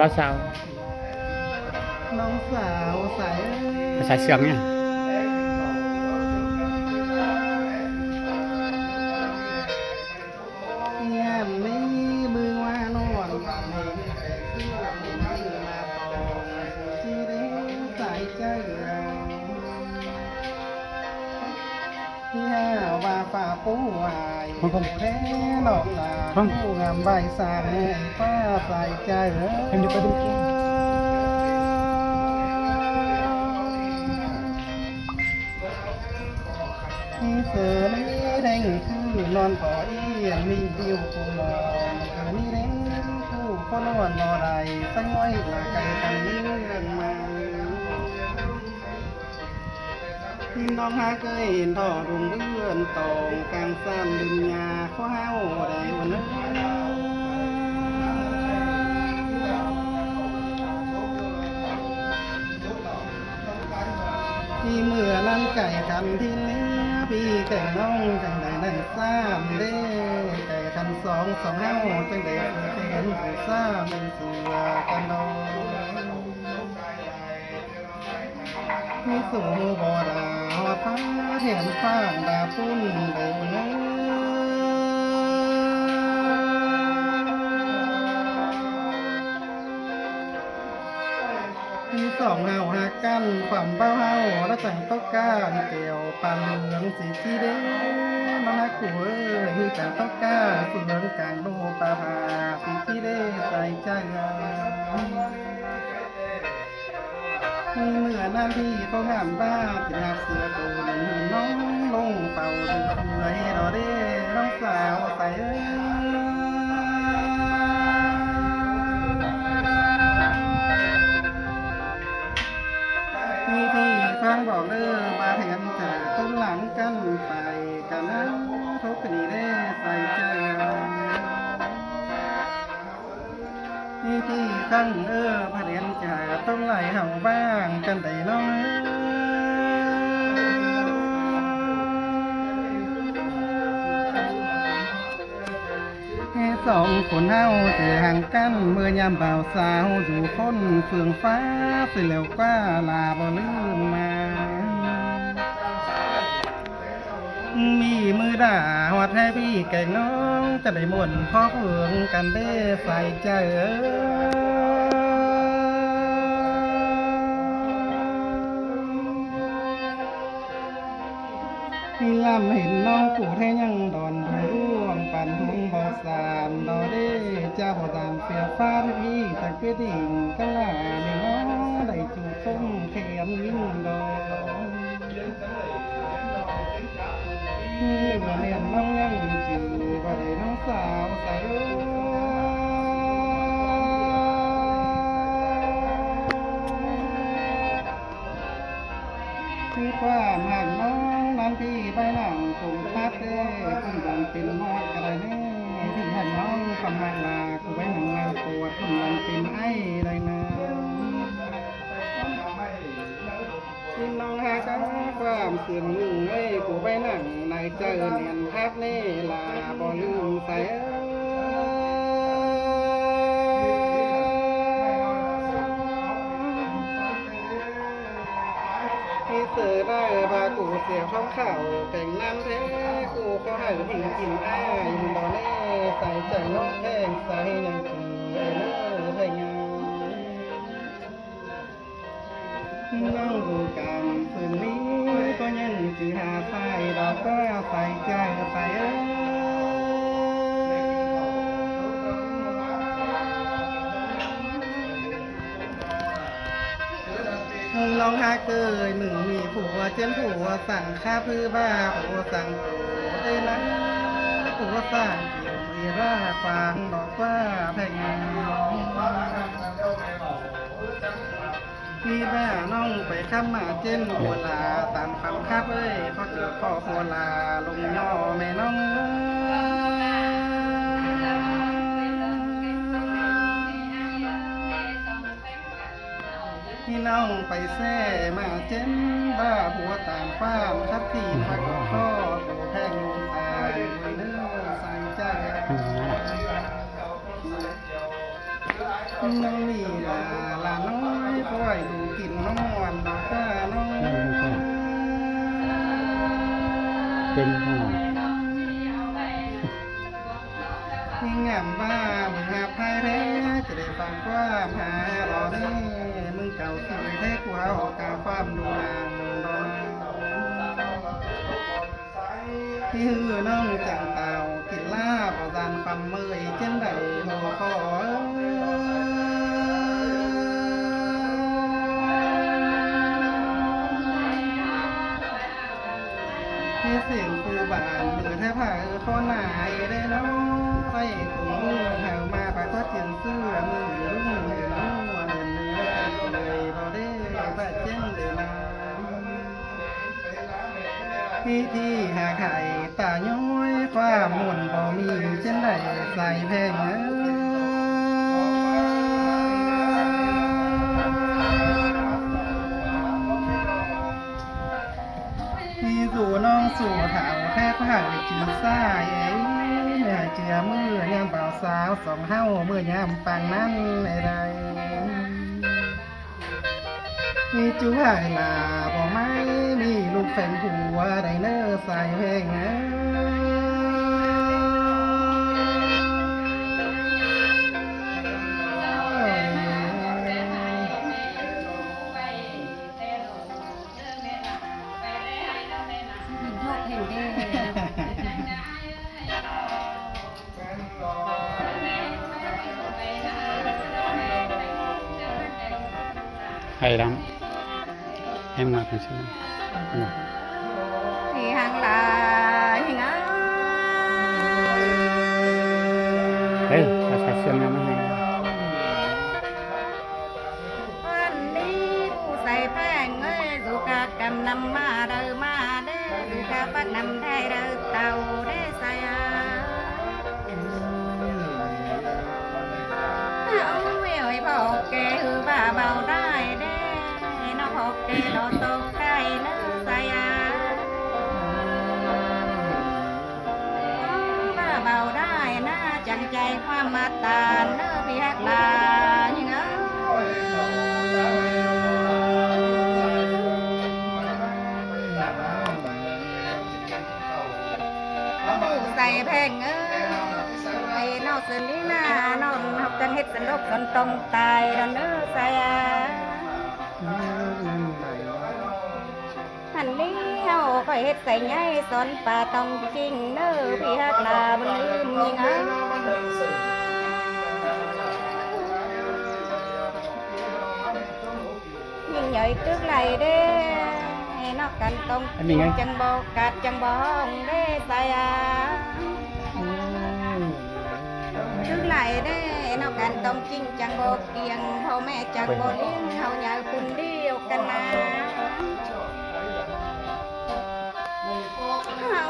เราสาวน้องสาวใสภาษาเสียงเนี่ยแย้มนี้มือว่านอนที่มาตองที่เด้ใส่ใจเราย่าว่าฝ่าปูวายแท้หลอกลาผู้งามใบสางฟ้าใส่ใจเออ เอ็มดีไปดูกินมีเสือไม่ได้คือนอนต่อเอียนมีดิวกูมองนี่เด้ผู้ก็นอนนอไรสังไว้ละไก่กันเลื่อนมาพี่น้องหาเคยเห็นท่อรุงเลื่อนตองกลางซ้ำดึงยาข้าวได้วันนั้นพี่เมื่อนั้นไก่กันที่เลี้ยพี่แก่น้องจังใดนั่นซ้ำเด้ไก่กันสองเฮ้าจังใดเห็นผู้ซ้ำเป็นเสือกันดองมีสูงบ่อดาหอดฟ้าเห็นฟ้างดาปุ้นได้เนื้มีสองเฮาหักกันความเบ้าเฮาและจังต้องการเกี่ยวปันเหลืองสีที่เด้น้องนักกูเอ้ยมีจังต้องการเฟืองกลางโลปาหาสีที่เด้ใส่ใจเมื่อนาทีเขางามบ้าจะหักเสือตูนน้องลงเป่าดึงเขื่อยรอเด้น้องสาวใส่พี่ฟังบอกเด้อมาแทนจากต้นหลังกันไปกันนะทุกคดีได้ใส่ใจพี่ตั้งพระเดียนจ่าต้องไหลเห่าบ้างกันได้น้องสองคนเฮาเจอห่างกันเมื่อยามบ่าวสาวอยู่คนเฟืองฟ้าสิแล้วกว่าลาบ่ลืมมามีมือด่าหอดให้พี่แก่งน้องจะได้ม่วนพ่อเฟืองกันได้ใส่ใจพี่ลำเห็นน้องผู้แท้ยังดอนร่วงปั่นทุ่งบ่อสามดอเด้เจ้าบ่ตามเสียฟ้าพี่แต่เพื่อดิ่งกันล่ะนี่น้องได้จูบส้มแขนยิ่งดอกว่าเรียนน้องยังจือว่าได้น้องสาวใส่คือความหักน้องนั้นพี่ไปนั่งคงทัดเด้คุณดันเป็นมอดกระไรเน่ที่หักน้องคำมาลากูไว้หนังงานปวดคุณดันเป็นไอ้ไรนะที่น้องหากันความเสื่อมมือไอ้กูไปนั่งในเจอเนียนทับเน่ลาบ่ลืมใส่ที่เสือได้พากูเสียท้องเข่าแต่งน้ำแท้กูก็ให้ทิ้งกินอ้ายบ่แน่ใส่ใจน้องแท่งใส่ยังคือไอ้เนื้อไทยงามน้องดูกันฝืนนี้ก็ยังจือหาใส่ดอกก็ใส่ใจใส่ลองหาเกยมึงมีผัวเจนผัวสั่งข้าพื้นบ้าผัวสั่งผัวได้นะผัวสั่งเกี่ยวมีราฟางดอกว่าแพงพี่แม่น้องไปข้ามมาเจนหัวลาตามคำข้าเอ้ยเขาเจอพ่อหัวลาลงย่อแม่น้องพี่น้องไปแซ่มาเจ็นบ้าหัวตามป้ามคับที่พักข้อตัวแพงลงตายเนื้อใส่ใจน้องนี่ ว้ดูกินน้ำมันดอกว่าน้อง นั่นก็เป็นห้อง ยิ่งงามบ้ามึงหาพายแท้จะได้ฟังความหารอได้มึงเก่าสวยแท้กูเอากาความดูนางรอที่หือน้องจังเต่ากินลาบเอาดันความเมื่อยเช่นใดหัวคอที่เสียงครูบานมือแทบผ่าข้อหนายได้น้องไปกูมือแถวมาปากก็เจียงเสื้อมือรุ่งเห็นรุ่งวันเนื้อเลยบ่ได้บาดเจ็บเลยนะที่หาไข่ตาย้อยความหมุนบ่มีเช่นใดใส่แพงมีสู่น้องสู่ถาวแค่ผ่านจือซ่าเอ้ยเมื่อเจือมือยามเบาสาวสองเฮ้าเมื่อยามปังนั้นใดมีจูหายลาบ่ไม่มีลูกแฟนผัวได้เน้อใส่เพลงเห็นเด้ ไข่ดำให้มาเป็นชื่อ thì hàng là hình á เฮ้ยภาษาเชื่อมยังไม่ให้ วันนี้ผู้ใส่แป้งเอ้ยdù cả cầm nằm mà đời mà đê dù cả phát nằm thay đời tàu đê sai à ôi ôi bỏ kê hư bà bảo đai đê nó học kê nó tốt cái nó sai à bà bảo đai nó chẳng chạy qua mà tàn nó bị hát là như ngớใส่แพงเอ้ยนอกสลีนานอนhọcจังเฮ็ดสนุกสนตรงตายดอนเด้อใส่หันนี้เฮาก็เฮ็ดใส่ใหญ่สอนป่าต้องจริงเด้อพี่ฮักลาบ่ลืมยิงเอ้ยิ่งใหญ่ตึกไหลเด้นอกกันตรงจังบ่กัดจังบ่ห้องเด้ใส่ตึกไหลเด้นอกกันตรงจริงจังบ่เกียงพ่อแม่จังบ่เลี้ยงเฮาอยากคุณเดียวกันนะเฮา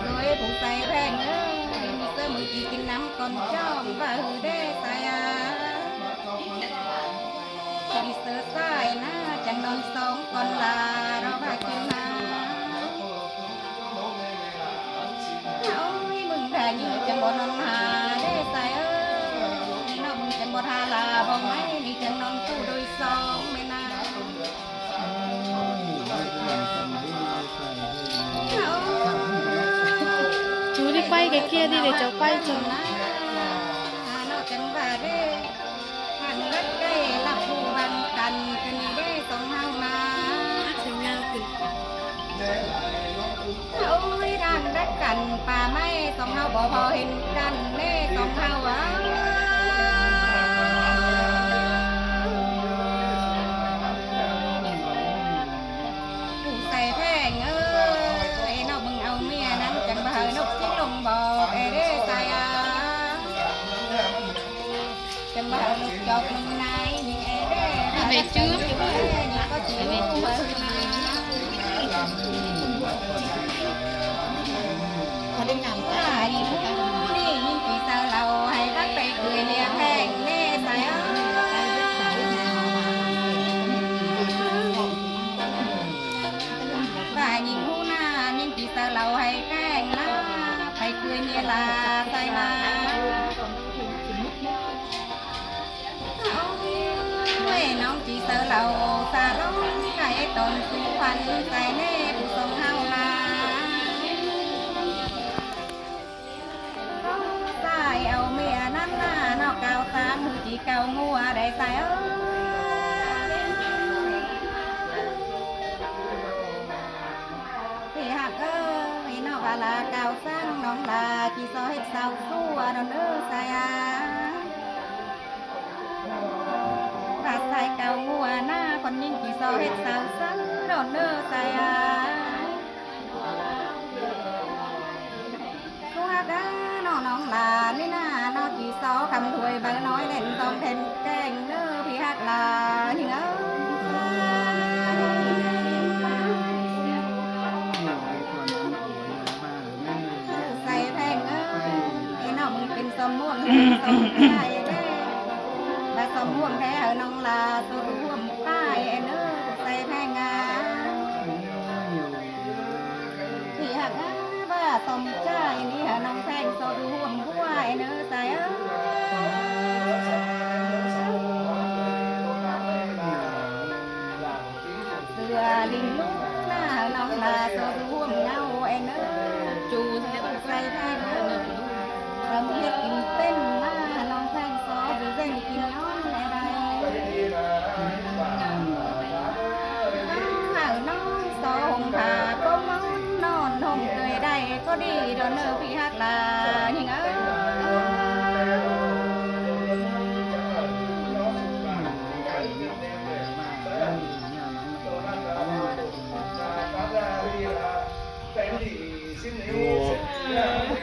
rồi phụใส่แพงเอ้ยมีเสื้อมึงกี่กินน้ำก่อนจ้อมว่าหือเด้ใส่มีเสื้อใส่นะจังนอนสองก่อนลาเราพากินมาเอามึงได้ยิ่งจังบ่นอนหาได้ใส่เอ้ยน้องมึงจังบ่ทาลาบ่ไหมนี่จังนอนคู่โดยสองไม่นานเอา chú đi quay cái kia đi để cháu quay cho nó chẳng và đê hàng đất cây là phù văn cành cái này đê sống hao mà thành nhau từ ôi đang đất cành bà mấy sống hao bỏ bỏ hình cành đê sống hao á phụ xài thèn ơi nó bừng ao mía nắng chẳng bà hơi nút chiếc lồng bò đê xài à chẳng bà hơi nút chọc mình này nhưng đê về trước có chuyện về trước có đi làm ai đi nhưng vì sao lầu hay bắt tay cười nè hẹn nè sai á và nhìn hú na nhưng vì sao lầu hay hẹn na phải cười nè là sai na วันใส่แน่ผู้ทรงเฮาลาใส่เอาเมียนั่นหน้านอกเก่าตามมือจีเก่างัวได้ใส่พี่หักนอกลาเก่าสร้างน้องลาจีซอเฮ็ดเศร้าสู้ดอนใส่ใส่เก่างัวหน้าคนยิ่งกี่ซอเฮ็ดสาวสังโดนใส่ตัวก้าน้องลานี่น่าน้องกี่ซอคำถวยใบน้อยเล่นตองเทนแกงพี่ฮักลานี่ใส่แพงไอ้น้องมึงเป็นสมมุนสมใจและสมมุนแท้น้องลาตัวร่วมป้ายใส่แพงที่หักว่าสมใจนี่น้องแพงตัวร่วมหัวใส่เสือลิงลูกหน้าน้องลาตัวร่วมเงาจูใส่แพงรำเฮ็ดกินเป็นหน้าน้องแพงซอดูเร่งกินน้องอะไรน้องซอหงผาก็มอนอนหงเคยได้ก็ดีโดนพี่ฮักลานี่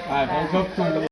ไปผมชอบจู